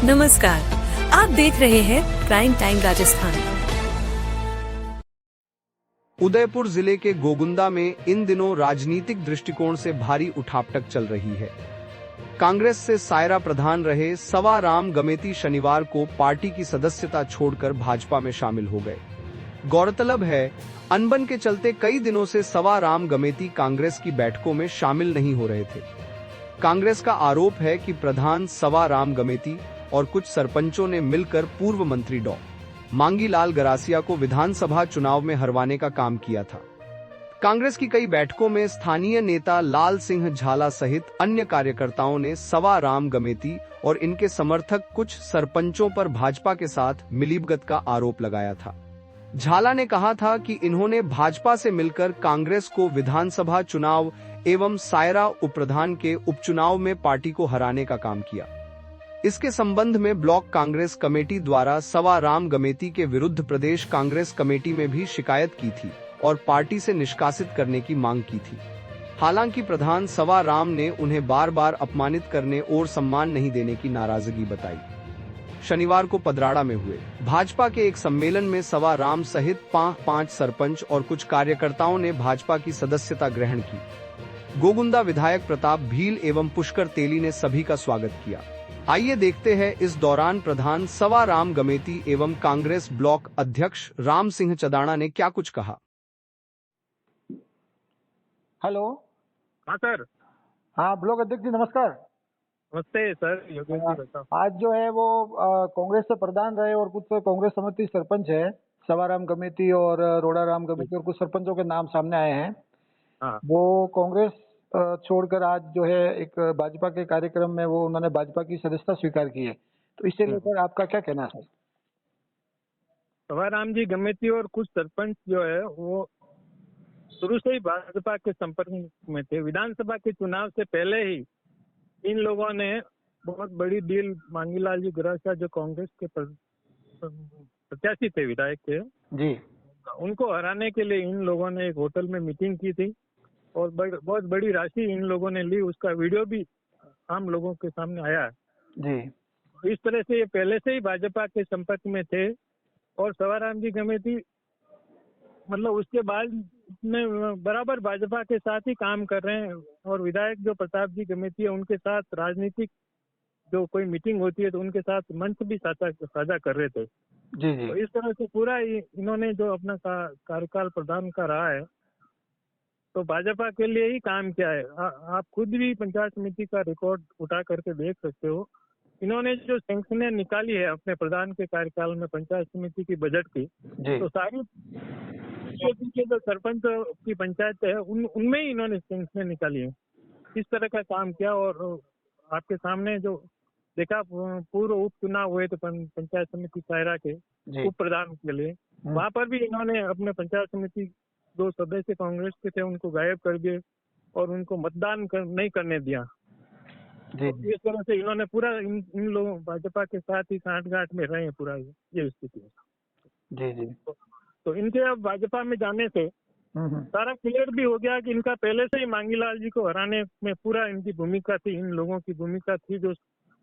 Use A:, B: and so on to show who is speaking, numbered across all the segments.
A: नमस्कार, आप देख रहे हैं प्राइम टाइम राजस्थान।
B: उदयपुर जिले के गोगुंदा में इन दिनों राजनीतिक दृष्टिकोण से भारी उठापटक चल रही है। कांग्रेस से सायरा प्रधान रहे सवा राम गमेती शनिवार को पार्टी की सदस्यता छोड़कर भाजपा में शामिल हो गए। गौरतलब है, अनबन के चलते कई दिनों से सवा राम गमेती कांग्रेस की बैठकों में शामिल नहीं हो रहे थे। कांग्रेस का आरोप है कि प्रधान सवा राम गमेती और कुछ सरपंचों ने मिलकर पूर्व मंत्री डॉ. मांगीलाल गरासिया को विधानसभा चुनाव में हरवाने का काम किया था। कांग्रेस की कई बैठकों में स्थानीय नेता लाल सिंह झाला सहित अन्य कार्यकर्ताओं ने सवा राम गमेती और इनके समर्थक कुछ सरपंचों पर भाजपा के साथ मिलीभगत का आरोप लगाया था। झाला ने कहा था कि इन्होंने भाजपा से मिलकर कांग्रेस को विधानसभा चुनाव एवं सायरा उपप्रधान के उपचुनाव में पार्टी को हराने का काम किया। इसके संबंध में ब्लॉक कांग्रेस कमेटी द्वारा सवा राम गमेती के विरुद्ध प्रदेश कांग्रेस कमेटी में भी शिकायत की थी और पार्टी से निष्कासित करने की मांग की थी। हालांकि प्रधान सवा राम ने उन्हें बार बार अपमानित करने और सम्मान नहीं देने की नाराजगी बताई। शनिवार को पदराड़ा में हुए भाजपा के एक सम्मेलन में सवा राम सहित पांच सरपंच और कुछ कार्यकर्ताओं ने भाजपा की सदस्यता ग्रहण की। गोगुंदा विधायक प्रताप भील एवं पुष्कर तेली ने सभी का स्वागत किया। आइए देखते हैं इस दौरान प्रधान सवा राम गमेती एवं कांग्रेस ब्लॉक अध्यक्ष राम सिंह चदाना ने क्या कुछ कहा।
C: हेलो।
D: हाँ सर।
C: हाँ ब्लॉक अध्यक्ष जी नमस्कार।
D: नमस्ते सर, योगेश जी बताओ।
C: आज जो है वो कांग्रेस से प्रधान रहे और कुछ कांग्रेस समिति सरपंच है, सवाराम गमेती और रोड़ाराम गमेती और कुछ सरपंचों के नाम सामने आए हैं।
D: हाँ।
C: वो कांग्रेस छोड़कर आज जो है एक भाजपा के कार्यक्रम में वो उन्होंने भाजपा की सदस्यता स्वीकार की है, तो इससे लेकर आपका क्या कहना है सर?
D: सवाराम जी गमेती और कुछ सरपंच जो है वो शुरू से ही भाजपा के संपर्क में थे। विधानसभा के चुनाव से पहले ही इन लोगों ने बहुत बड़ी डील मांगीलाल जी गरासिया जो कांग्रेस के प्रत्याशी थे, विधायक थे
C: जी,
D: उनको हराने के लिए इन लोगों ने एक होटल में मीटिंग की थी और बहुत बड़ी राशि इन लोगों ने ली। उसका वीडियो भी आम लोगों के सामने आया है
C: जी।
D: इस तरह से ये पहले से ही भाजपा के संपर्क में थे और सवाराम जी गमेती मतलब उसके बाद में बराबर भाजपा के साथ ही काम कर रहे हैं और विधायक जो प्रताप जी गमेती है उनके साथ राजनीतिक जो कोई मीटिंग होती है तो उनके साथ मंच भी साझा कर रहे थे।
C: जी जी।
D: तो इस तरह से पूरा इन्होंने जो अपना कार्यकाल प्रदान का रहा है तो भाजपा के लिए ही काम किया है। आप खुद भी पंचायत समिति का रिकॉर्ड उठा करके देख सकते हो। इन्होंने जो सैंक्शनें निकाली है अपने प्रधान के कार्यकाल में पंचायत समिति की बजट की, तो सारी के जो सरपंच की पंचायत है उनमें ही इन्होंने सैंक्शनें निकाली है। इस तरह का काम किया और आपके सामने जो देखा पूर्व उपचुनाव हुए थे पंचायत समिति सायरा के उप प्रधान के लिए, वहां पर भी इन्होंने अपने पंचायत समिति दो सदस्य कांग्रेस के थे उनको गायब कर दिए और उनको मतदान नहीं करने दिया। तो इस तरह से इन्होंने पूरा इन लोगों भाजपा के साथ ही सांठगांठ में रहे पूरा ये स्थिति है।
C: जी जी।
D: तो इनके अब भाजपा में जाने से सारा क्लियर भी हो गया कि इनका पहले से ही मांगीलाल जी को हराने में पूरा इनकी भूमिका थी, इन लोगों की भूमिका थी जो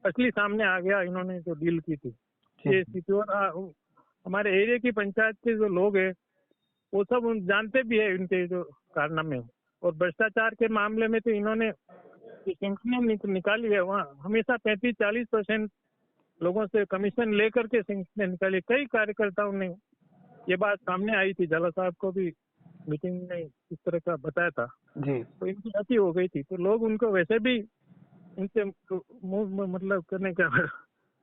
D: असली सामने आ गया। इन्होंने जो डील की थी ये स्थिति और हमारे एरिया की पंचायत के जो लोग है वो सब जानते भी है इनके जो कारनामे और भ्रष्टाचार के मामले में तो इन्होंने सैंक्शनें निकाली है। वहाँ हमेशा 35-40% लोगों से कमीशन लेकर के सैंक्शनें निकाली। कई कार्यकर्ताओं ने ये बात सामने आई थी, झाला साहब को भी मीटिंग में इस तरह का बताया था जी। तो इनकी हंसी हो गई थी तो लोग उनको वैसे भी इनसे मतलब करने का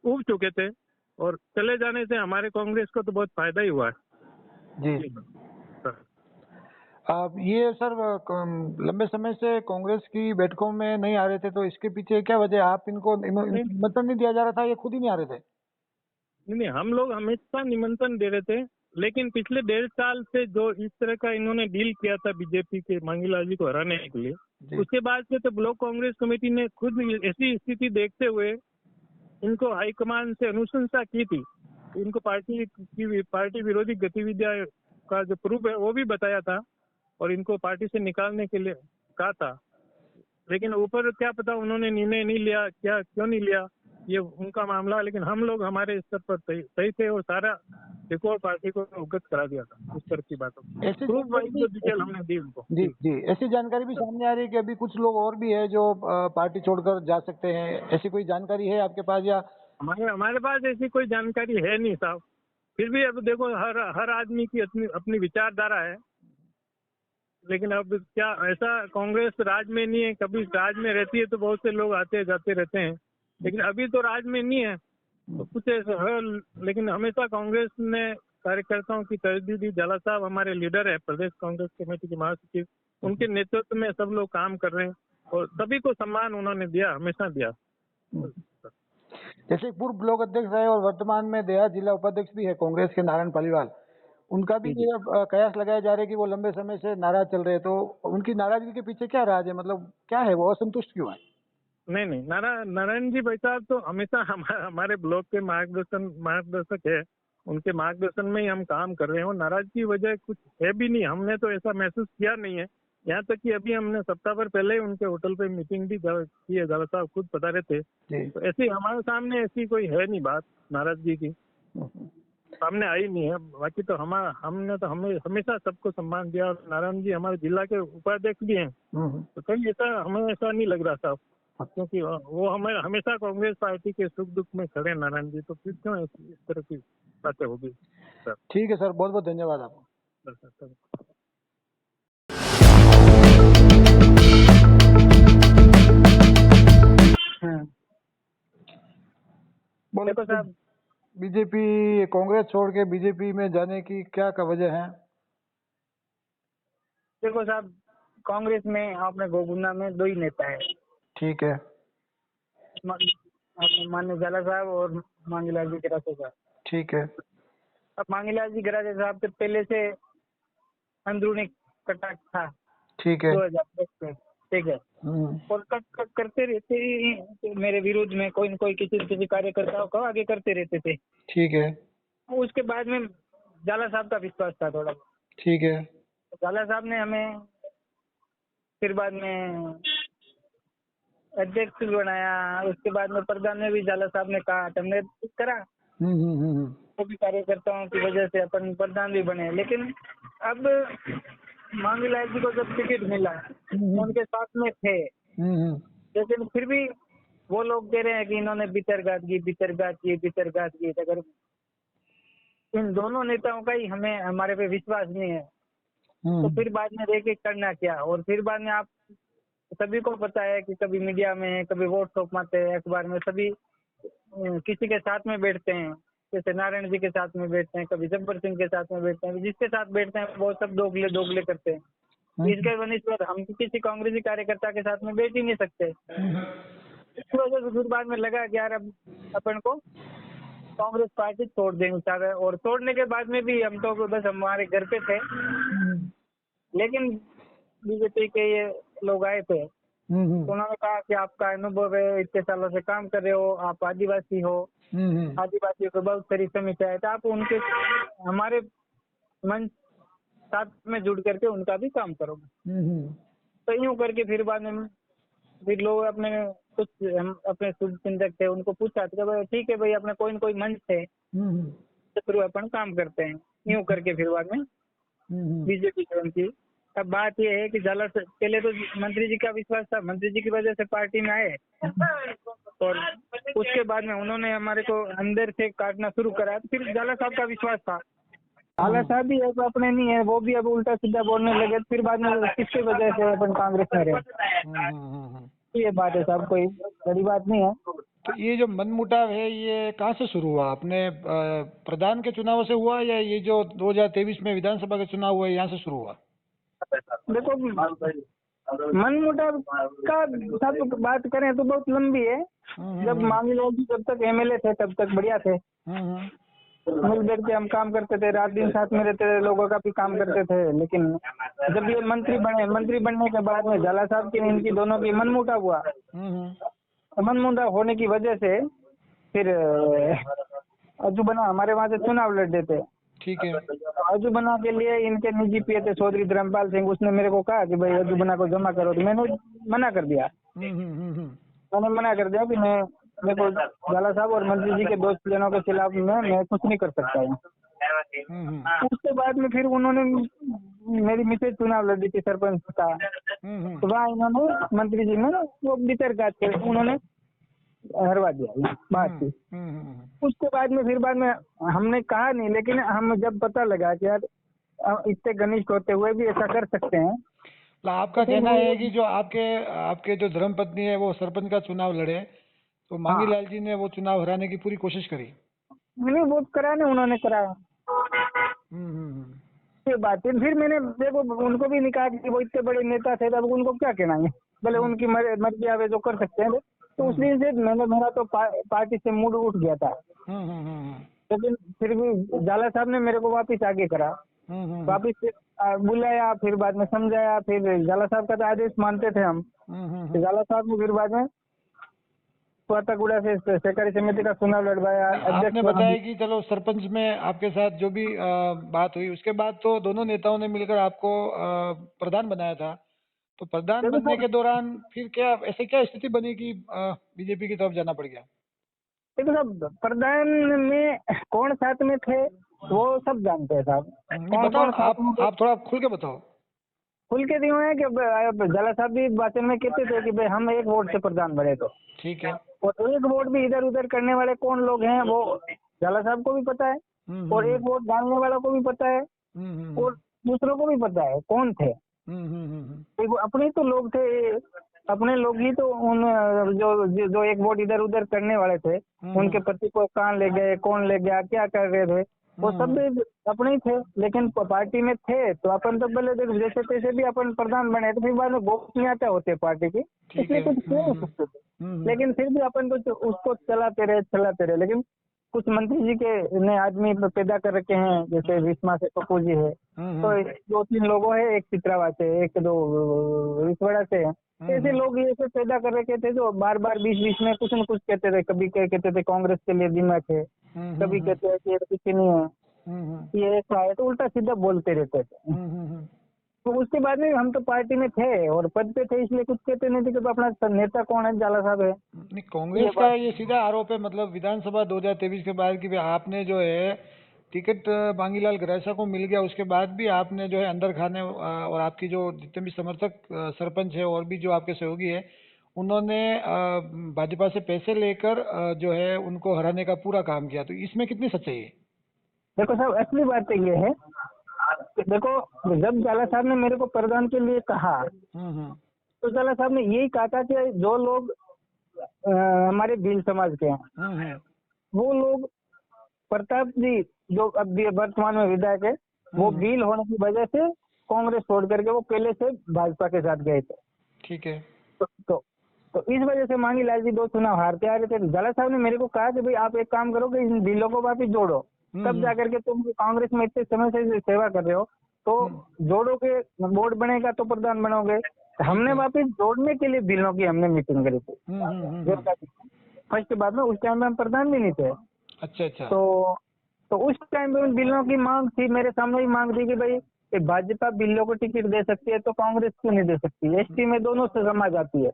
D: उब चुके थे और चले जाने से हमारे कांग्रेस को तो बहुत फायदा ही हुआ है
C: जी। आप ये सर लंबे समय से कांग्रेस की बैठकों में नहीं आ रहे थे, तो इसके पीछे क्या वजह? आप इनको निमंत्रण नहीं दिया जा रहा था, ये खुद ही नहीं आ रहे थे?
D: नहीं, हम लोग हमेशा निमंत्रण दे रहे थे, लेकिन पिछले 1.5 साल से जो इस तरह का इन्होंने डील किया था बीजेपी के मांगीलाल जी को हराने के लिए, उसके बाद से तो ब्लॉक कांग्रेस कमेटी ने खुद ऐसी स्थिति देखते हुए इनको हाईकमान से अनुशंसा की थी। इनको पार्टी विरोधी गतिविधियां का जो प्रूफ है वो भी बताया था और इनको पार्टी से निकालने के लिए कहा था, लेकिन ऊपर क्या पता उन्होंने निर्णय नहीं लिया, क्या क्यों नहीं लिया, ये उनका मामला है, लेकिन हम लोग हमारे स्तर पर सही थे और सारा रिकॉर्ड पार्टी को अवगत करा दिया था उस तरह की बातों।
C: ऐसी
D: प्रूफ वाइज जो डिटेल हमने दी उनको।
C: जी जी, ऐसी जानकारी भी सामने आ रही है कि अभी कुछ लोग और भी है जो पार्टी छोड़कर जा सकते हैं, ऐसी कोई जानकारी है आपके पास? या
D: हमारे पास ऐसी कोई जानकारी है नहीं साहब। फिर भी अब देखो, हर आदमी की अपनी अपनी विचारधारा है, लेकिन अब क्या ऐसा कांग्रेस राज में नहीं है। कभी राज में रहती है तो बहुत से लोग आते जाते रहते हैं, लेकिन अभी तो राज में नहीं है तो कुछ ऐसा है। लेकिन हमेशा कांग्रेस ने कार्यकर्ताओं की तरजीह दी। जाला साहब हमारे लीडर है, प्रदेश कांग्रेस कमेटी के महासचिव, उनके नेतृत्व में सब लोग काम कर रहे हैं और सभी को सम्मान उन्होंने दिया, हमेशा दिया।
C: जैसे पूर्व ब्लॉक अध्यक्ष रहे और वर्तमान में देहात जिला उपाध्यक्ष भी है कांग्रेस के, नारायण पालीवाल, उनका भी ये कयास लगाया जा रहा है कि वो लंबे समय से नाराज चल रहे हैं। तो उनकी नाराजगी के पीछे क्या राज है, मतलब क्या है, वो असंतुष्ट क्यों है?
D: नहीं, नारायण जी भाई साहब तो हमेशा हमारे ब्लॉक के मार्गदर्शक है। उनके मार्गदर्शन में ही हम काम कर रहे हैं और नाराज की वजह कुछ है भी नहीं। हमने तो ऐसा महसूस किया नहीं है। यहाँ तक कि अभी हमने सप्ताह भर पहले ही उनके होटल पे मीटिंग भी की है, जाला साहब खुद बता रहे थे। तो ऐसी हमारे सामने ऐसी कोई है नहीं बात नाराजगी की, सामने आई नहीं है। बाकी तो हमने तो हमेशा सबको सम्मान दिया और नारायण जी हमारे जिला के उपाध्यक्ष भी हैं, तो कहीं हमें ऐसा नहीं लग रहा था, क्योंकि वो हमें हमेशा कांग्रेस पार्टी के सुख दुख में खड़े हैं नारायण जी। तो फिर क्यों इस तरह की बातें होगी सर?
C: ठीक है सर, बहुत बहुत धन्यवाद आपको।
D: देखो साहब,
C: बीजेपी, कांग्रेस छोड़ के बीजेपी में जाने की क्या वजह है?
E: देखो साहब, कांग्रेस में आपने गोगुंदा में 2 ही नेता है।
C: ठीक है।
E: आपने मान्य जाला साहब और मांगीलाल जी गराटे साहब।
C: ठीक है।
E: अब मांगीलाल जी गराटे साहब से पहले से अंदरूनी कटाक्ष था।
C: ठीक है।
E: 2010 में, ठीक है। और कट करते रहते ही मेरे विरोध में कोई न कोई किसी कार्यकर्ताओं को आगे करते रहते थे।
C: ठीक है।
E: उसके बाद में जाला साहब का विश्वास था थोड़ा।
C: ठीक है।
E: जाला साहब ने हमें फिर बाद में अध्यक्ष बनाया। उसके बाद में प्रधान में भी जाला साहब ने कहा, हमने करा। वो भी कार्यकर्ताओं की वजह से अपन प्रधान भी बने। लेकिन अब मांगीलाल जी को जब टिकट मिला, उनके साथ में थे, लेकिन फिर भी वो लोग कह रहे हैं कि इन्होंने बितरघात की। अगर इन दोनों नेताओं का ही हमारे पे विश्वास नहीं है तो फिर बाद में रह के करना क्या? और फिर बाद में आप सभी को पता है कि कभी मीडिया में, कभी व्हाट्सएप में, अखबार में, सभी किसी के साथ में बैठते हैं। जैसे नारायण जी के साथ में बैठते हैं, कभी जब्बर सिंह के साथ में बैठते हैं, जिसके साथ बैठते हैं वो सब दोगले करते हैं। इसके बनिस्पत हम किसी कांग्रेसी कार्यकर्ता के साथ में बैठ ही नहीं सकते। इस वजह से फिर बाद में लगा कि यार अब अपन को कांग्रेस पार्टी तोड़ देनी चाहिए। और तोड़ने के बाद में भी हम तो बस हमारे घर पे थे, लेकिन बीजेपी के ये लोग आए थे तो उन्होंने कहा कि आपका अनुभव है, इतने सालों से काम कर रहे हो, आप आदिवासी हो, आदिवासियों को बहुत सारी समस्या है, तो आप उनके हमारे मंच साथ में जुड़ करके उनका भी काम करोगे। तो यूँ करके फिर बाद में फिर लोग अपने कुछ अपने शुभचिंतक थे, उनको पूछा तो ठीक है भाई, अपने कोई न कोई मंच है तो फिर अपन काम करते हैं। यूँ करके फिर बाद में बीजेपी ज्वाइन की। अब बात यह है कि जाला से पहले तो मंत्री जी का विश्वास था, मंत्री जी की वजह से पार्टी में आए, और उसके बाद में उन्होंने हमारे को अंदर से काटना शुरू करा। तो फिर जाला साहब का विश्वास था। जाला साहब भी ऐसा अपने नहीं है, वो भी अब उल्टा सीधा बोलने लगे। फिर बाद में किसकी वजह से अपन कांग्रेस में रहे। ये बात है साहब, कोई बड़ी बात नहीं है।
C: तो ये जो मनमुटाव है ये कहाँ से शुरू हुआ? अपने प्रधान के चुनाव से हुआ या ये जो 2023 में विधानसभा का चुनाव हुआ यहाँ से शुरू हुआ?
E: देखो, मनमुटाव का सब बात करें तो बहुत लंबी है। जब मांगीलाल जी जब तक एमएलए थे तब तक बढ़िया थे, मिल बैठ के हम काम करते थे, रात दिन साथ में रहते थे, लोगों का भी काम करते थे। लेकिन जब ये मंत्री बनने के बाद में जाला साहब की इनकी दोनों की मनमुटाव हुआ। मनमुटाव होने की वजह से फिर अजूबना हमारे वहाँ से चुनाव लड़ देते।
C: ठीक है।
E: अजूबना के लिए इनके निजी पीए थे चौधरी धर्मपाल सिंह, उसने मेरे को कहा कि भाई अजूबना को जमा करो, तो मैंने मना कर दिया। मैंने मना कर दिया कि मैं देखो झाला साहब और मंत्री जी के 2 जनों के खिलाफ मैं कुछ नहीं कर सकता हूँ। उसके बाद में फिर उन्होंने मेरी मिसेज चुनाव लड़ी थी सरपंच का, तो वहाँ इन्होंने मंत्री जी ने वो बितरघात कर उन्होंने हरवा दिया बात थी। उसके बाद में फिर बाद में हमने कहा नहीं, लेकिन हम जब पता लगा कि यार इतने घनिष्ठ होते हुए भी ऐसा कर सकते हैं।
F: तो आपका कहना है कि जो आपके जो धर्मपत्नी है वो सरपंच का चुनाव लड़े, तो मांगीलाल जी ने वो चुनाव हराने की पूरी कोशिश करी?
E: नहीं, वो करा नहीं, उन्होंने कराया। ये बात है। फिर मैंने देखो उनको भी नहीं कहा कि वो इतने बड़े नेता थे, तब उनको क्या कहना है, भले उनकी मर्जी आवे जो कर सकते हैं। तो उस दिन से मेरा तो पार्टी से मूड उठ गया था। लेकिन फिर भी झाला साहब ने मेरे को वापिस आगे करा, वापिस बुलाया, फिर बाद में समझाया, फिर झाला साहब का तो आदेश मानते थे हम। झाला साहब ने फिर बाद में स्वातागुड़ा से सहकारी समिति का चुनाव लड़वाया।
F: आपने बताया कि चलो सरपंच में आपके साथ जो भी बात हुई, उसके बाद तो दोनों नेताओं ने मिलकर आपको प्रधान बनाया था। तो प्रधान बनने के दौरान फिर क्या ऐसे क्या स्थिति बनी कि बीजेपी की तरफ जाना पड़ गया?
E: देखो साहब, प्रधान में कौन साथ में थे वो सब जानते हैं साहब।
F: बताओ, आप थोड़ा खुल के बताओ।
E: खुल के दिए हैं कि झाला साहब भी बातचीत में कहते थे कि भाई हम 1 वोट से प्रधान बने, तो
F: ठीक है,
E: और 1 वोट भी इधर उधर करने वाले कौन लोग हैं वो झाला साहब को भी पता है, और 1 वोट डालने वालों को भी पता है, और दूसरों को भी पता है कौन थे। अपने तो लोग थे, अपने लोग ही तो उन जो 1 वोट इधर उधर करने वाले थे, उनके पति को कहाँ ले गए, कौन ले गया, क्या कर रहे थे, वो सब भी अपने ही थे। लेकिन पार्टी में थे तो अपन तो पहले जैसे तैसे भी अपन प्रधान बने, तो फिर बाद में गोपनीयता होती है पार्टी की, इसलिए कुछ कह नहीं सकते थे। लेकिन फिर भी अपन तो उसको चलाते रहे। लेकिन कुछ मंत्री जी के ने आदमी पैदा कर रखे हैं, जैसे विस्मा से पप्पू जी है, तो 2-3 लोगों है, एक चित्रावा से, 1-2 रिसवाड़ा से, ऐसे लोग ये सब पैदा कर रखे थे जो बार बार बीच में कुछ न कुछ कहते थे। कभी कहते थे कांग्रेस के लिए दिमाग है, कभी कहते हैं कि ये कुछ नहीं है, ये ऐसा है, तो उल्टा सीधा बोलते रहते थे। तो उसके बाद में हम तो पार्टी में थे और पद पे थे, इसलिए कुछ कहते नहीं थे कि अपना नेता कौन है, झाला साहब है।
F: नहीं, कांग्रेस का ये सीधा आरोप है, मतलब विधानसभा 2023 के बाद कि आपने जो है टिकट मांगीलाल गरासा को मिल गया, उसके बाद भी आपने जो है अंदर खाने और आपकी जो जितने भी समर्थक सरपंच है और भी जो आपके सहयोगी है, उन्होंने भाजपा से पैसे लेकर जो है उनको हराने का पूरा काम किया। तो इसमें कितनी सच्चाई है?
E: देखो साहब, असली बात तो ये है, देखो जब झाला साहब ने मेरे को प्रधान के लिए कहा, तो झाला साहब ने यही कहा था कि जो लोग हमारे भील समाज के हैं, वो लोग प्रताप जी जो अब वर्तमान में विधायक है, वो भील होने की वजह से कांग्रेस छोड़ करके वो पहले से भाजपा के साथ गए थे।
F: ठीक है।
E: तो इस वजह से मांगीलाल जी 2 चुनाव हारते आ रहे थे। झाला साहब ने मेरे को कहा कि भाई आप एक काम करो कि इन भीलों को वापिस जोड़ो, तब जाकर के तुम कांग्रेस में इतने समय से सेवा कर रहे हो, तो जोड़ो के बोर्ड बनेगा तो प्रधान बनोगे। हमने वापिस जोड़ने के लिए भीलों की हमने मीटिंग करी थी फर्स्ट बाद में। उस टाइम में हम प्रधान भी नहीं थे।
F: अच्छा।
E: तो उस टाइम पे उन बिलों की मांग थी, मेरे सामने ही मांग थी कि भाई भाजपा बिलों को टिकट दे सकती है तो कांग्रेस क्यों नहीं दे सकती, एसटी में दोनों से समा जाती है।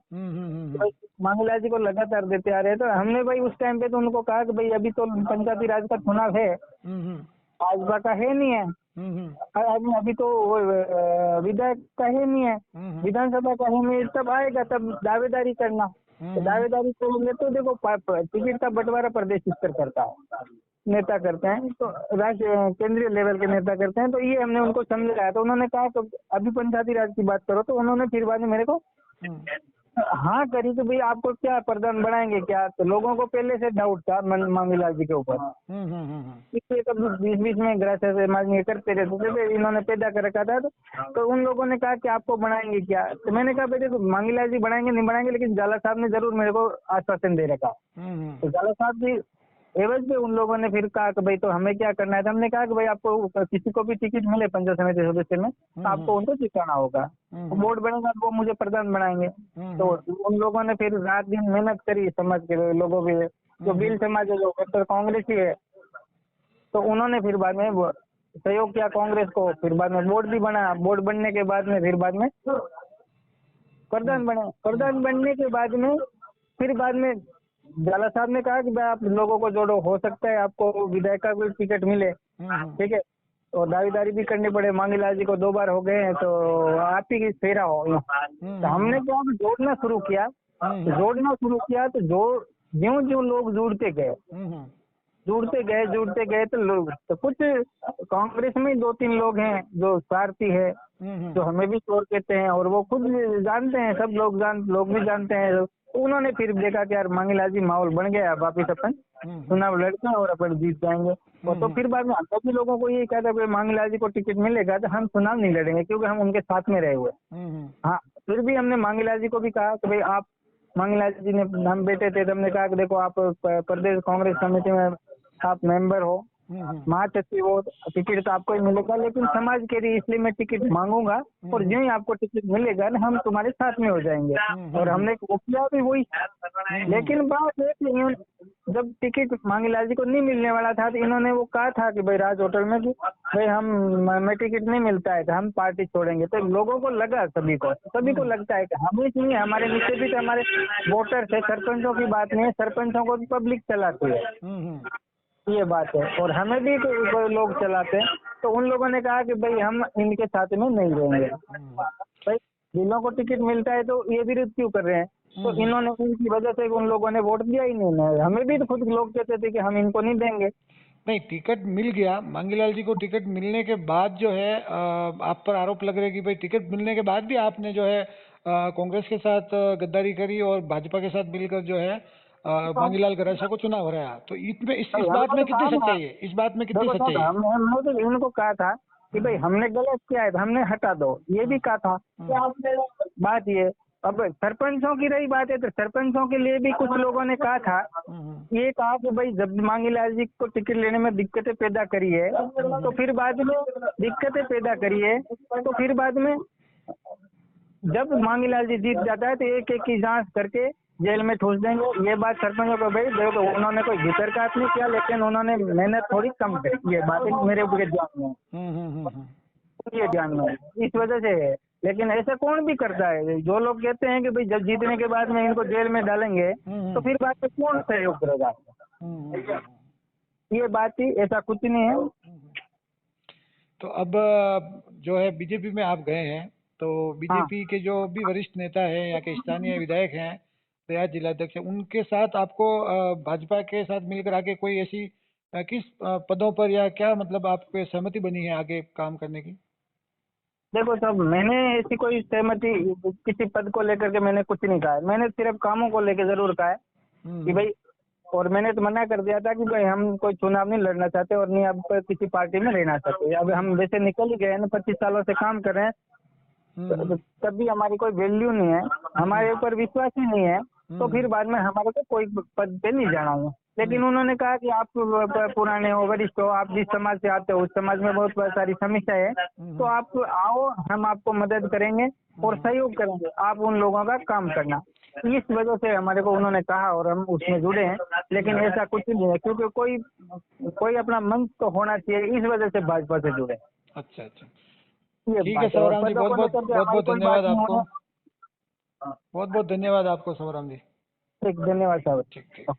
E: मांगीलाल जी को लगातार देते आ रहे, तो हमने भाई उस टाइम पे तो उनको कहा कि भाई अभी तो पंचायती राज का चुनाव है, भाजपा का है नहीं है, अभी तो विधायक का है नहीं है, विधानसभा का है नहीं, तब आएगा तब दावेदारी करना। तो दावेदारी करेंगे तो देखो टिकट का बंटवारा प्रदेश स्तर करता है, नेता करते हैं, तो राज्य केंद्रीय लेवल के नेता करते हैं। तो ये हमने उनको समझाया, तो उन्होंने कहा तो अभी पंचायती राज की बात करो। तो उन्होंने फिर बाद में मेरे को हाँ करी कि भाई आपको क्या प्रधान बनाएंगे क्या, तो लोगों को पहले से डाउट था मांगीलाल जी के ऊपर, इसलिए कभी बीच में ग्रासा से मांगे करते रहते थे, इन्होंने पैदा कर रखा था। तो उन लोगों ने कहा कि आपको बनाएंगे क्या, तो मैंने कहा भाई देखो मांगीलाल जी बनाएंगे नहीं बनाएंगे, लेकिन झाला साहब ने जरूर मेरे को आश्वासन दे रखा। तो झाला साहब जी एवज पे उन लोगों ने फिर कहा कि भाई तो हमें क्या करना है, तो हमने कहा कि भाई आपको किसी को भी टिकट मिले पंचायत समिति सदस्य में, तो आपको उनको जिताना होगा, बोर्ड बनेगा तो वो मुझे प्रधान बनाएंगे। तो उन लोगों ने फिर रात दिन मेहनत करी, समाज के लोगों भी, जो भील समाज है जो कट्टर कांग्रेस ही है, तो उन्होंने फिर बाद में सहयोग किया कांग्रेस को। फिर बाद में बोर्ड भी बना, बोर्ड बनने के बाद में फिर बाद में प्रधान बने। प्रधान बनने के बाद में फिर बाद में जाला साहब ने कहा कि भाई आप लोगों को जोड़ो, हो सकता है आपको विधायक का कोई टिकट मिले, ठीक है, और दावेदारी भी करनी पड़े। मांगीलाल जी को 2 बार हो गए हैं तो आप ही फेरा हो। तो हमने क्या जोड़ना शुरू किया, तो ज्यों ज्यों लोग जुड़ते गए तो लोग, तो कुछ कांग्रेस में 2-3 लोग हैं जो स्वार्थी है, जो हमें भी चोर कहते हैं, और वो खुद जानते हैं, सब लोग भी जानते हैं। तो उन्होंने फिर देखा कि यार मांगीलाल जी माहौल बन गया, वापिस अपन चुनाव लड़ते हैं और अपन जीत जाएंगे। और तो फिर बाद में हम भी लोगों को ये कहता है मांगीलाल जी को टिकट मिलेगा तो हम चुनाव नहीं लड़ेंगे, क्योंकि हम उनके साथ में रहे हुए। हाँ, फिर भी हमने मांगीलाल जी को भी कहा कि भाई आप, मांगीलाल जी ने, हम बैठे थे तो हमने कहा कि देखो आप प्रदेश कांग्रेस कमेटी में आप मेंबर हो, महासचिव हो, टिकट तो आपको ही मिलेगा, लेकिन समाज के लिए इसलिए मैं टिकट मांगूंगा, और जो ही आपको टिकट मिलेगा ना हम तुम्हारे साथ में हो जाएंगे। और हमने किया भी वही। लेकिन बात है कि जब टिकट मांगीलाल जी को नहीं मिलने वाला था तो इन्होंने वो कहा था कि भाई राज होटल में कि भाई हमें टिकट नहीं मिलता है तो हम पार्टी छोड़ेंगे। तो लोगों को लगा, सभी को लगता है कि हमें चाहिए, हमारे नीचे भी तो हमारे वोटर्स है, सरपंचों की बात नहीं है, सरपंचों को भी पब्लिक चलाती है, ये बात है, और हमें भी कोई लोग चलाते हैं। तो उन लोगों ने कहा कि भाई हम इनके साथ में नहीं रहेंगे, भाई जिलों को टिकट मिलता है तो ये विरोध क्यों कर रहे हैं। तो इन्होंने, उनकी वजह से उन लोगों ने वोट दिया ही नहीं। हमें भी तो खुद लोग कहते थे कि हम इनको नहीं देंगे।
F: नहीं, टिकट मिल गया मांगीलाल जी को। टिकट मिलने के बाद जो है आप पर आरोप लग रहे हैं कि भाई टिकट मिलने के बाद भी आपने जो है कांग्रेस के साथ गद्दारी करी और भाजपा के साथ मिलकर जो है मांगीलाल गरासिया को चुनाव हराया। तो इसमें इस बात में कितनी सच्चाई है? इस बात में कितनी सच्चाई है?
E: हमने तो इनको कहा था कि भाई हमने गलत किया है, हमने हटा दो, ये भी कहा था। बात ये, अब सरपंचों की रही बात है तो सरपंचों के लिए भी कुछ लोगों ने कहा था, ये कहा कि भाई जब मांगीलाल जी को टिकट लेने में दिक्कतें पैदा करी है तो फिर बाद में जब मांगीलाल जी जीत जाता है तो एक एक की जांच करके जेल में ठूस देंगे। ये बात सरपंचों को, भाई देखो उन्होंने कोई भीतरघात नहीं किया, लेकिन उन्होंने मेहनत थोड़ी कम करी, ये बात मेरे ध्यान में, ये ध्यान में, इस वजह से है। लेकिन ऐसा कौन भी करता है? जो लोग कहते हैं कि भाई जब जीतने के बाद में इनको जेल में डालेंगे तो फिर बात में कौन सहयोग करेगा? ये बात ही, ऐसा कुछ नहीं है।
F: तो अब जो है बीजेपी में आप गए हैं, तो बीजेपी के जो भी वरिष्ठ नेता है, यहाँ के स्थानीय विधायक हैं, प्रयाग जिलाध्यक्ष है, उनके साथ आपको भाजपा के साथ मिलकर आगे कोई ऐसी किस पदों पर या क्या मतलब आपको सहमति बनी है आगे काम करने की?
E: देखो साहब, मैंने ऐसी कोई सहमति किसी पद को लेकर के मैंने कुछ नहीं कहा है। मैंने सिर्फ कामों को लेकर जरूर कहा है कि भाई, और मैंने तो मना कर दिया था कि भाई हम कोई चुनाव नहीं लड़ना चाहते और नहीं अब किसी पार्टी में रहना चाहते। अब हम वैसे निकल ही गए ना, 25 सालों से काम कर रहे हैं, तब भी हमारी कोई वैल्यू नहीं है, हमारे ऊपर विश्वास ही नहीं है, तो फिर बाद में हमारे को कोई पद पे नहीं जाना है। लेकिन उन्होंने कहा कि आप पुराने हो, वरिष्ठ हो, आप जिस समाज से आते हो उस समाज में बहुत सारी समस्या है, तो आप आओ, हम आपको मदद करेंगे और सहयोग करेंगे, आप उन लोगों का काम करना। इस वजह से हमारे को उन्होंने कहा और हम उसमें जुड़े हैं। लेकिन ऐसा कुछ नहीं है, क्योंकि कोई अपना मंच तो होना चाहिए, इस वजह से भाजपा से जुड़े।
F: अच्छा, ठीक है सवराम जी, बहुत बहुत धन्यवाद आपको, बहुत बहुत धन्यवाद आपको सवराम जी।
E: ठीक, धन्यवाद साहब।
F: ठीक।